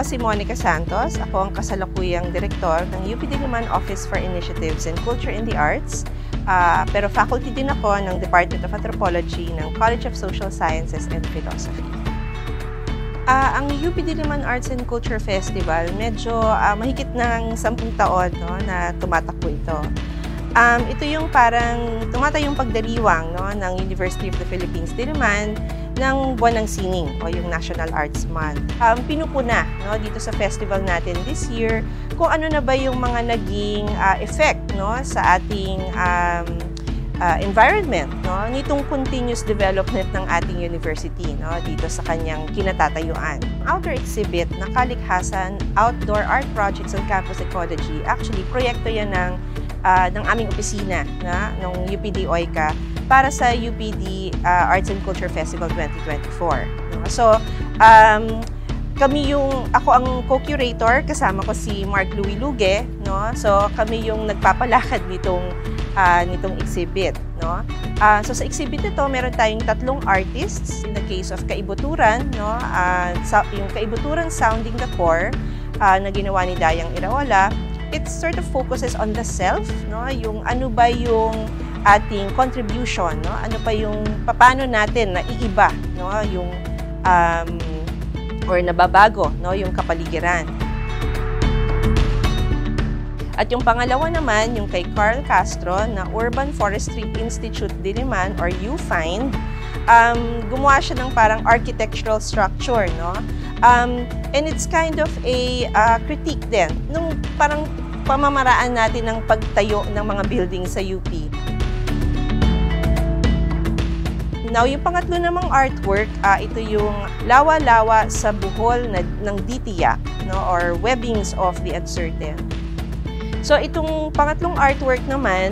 si Monica Santos. Ako ang kasalukuyang direktor ng UP Diliman Office for Initiatives and Culture in the Arts. Pero faculty din ako ng Department of Anthropology ng College of Social Sciences and Philosophy. Ang UP Diliman Arts and Culture Festival, medyo mahigit ng 10 taon na tumatakbo ito. Ito yung parang tumatayong pagdiriwang ng University of the Philippines Diliman ng buwan ng sining o yung National Arts Month. Pinupuna dito sa festival natin this year kung ano na ba yung mga naging effect sa ating environment nitong continuous development ng ating university dito sa kanyang kinatatayuan. Outdoor exhibit na kalikhasan, outdoor art projects on campus ecology. Actually, proyekto yan ng aming opisina ng UPD OICA para sa UPD Arts and Culture Festival 2024. So, ako ang co-curator, kasama ko si Mark Louis Luge. So, kami yung nagpapalakad nitong exhibit. So, sa exhibit ito, meron tayong 3 artists. In the case of Kaibuturan, yung Kaibuturan Sounding the Core na ginawa ni Dayang Iraola, it sort of focuses on the self, yung ano ba yung ating contribution, ano pa yung paano natin na iiba, yung or nababago, yung kapaligiran. At yung pangalawa naman, yung kay Carl Castro na Urban Forestry Institute Diliman or UFIND, gumawa siya ng parang architectural structure, and it's kind of a critique din nung parang pamamaraan natin ng pagtayo ng mga building sa UP. Now, yung pangatlo namang artwork, ito yung Lawa-Lawa sa Buhol ng Ditiyak, or Webbings of the Uncertain. So, itong pangatlong artwork naman,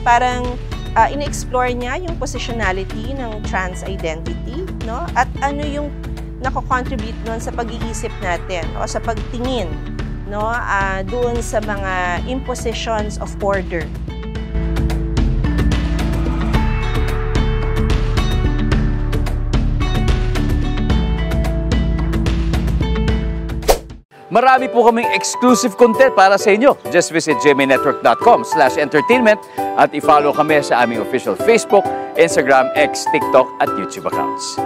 parang ina-explore niya yung positionality ng trans identity, at ano yung nako-contribute nun sa pag-iisip natin o sa pagtingin doon sa mga impositions of order. Marami po kaming exclusive content para sa inyo. Just visit gmanetwork.com/entertainment at i-follow kami sa aming official Facebook, Instagram, X, TikTok at YouTube accounts.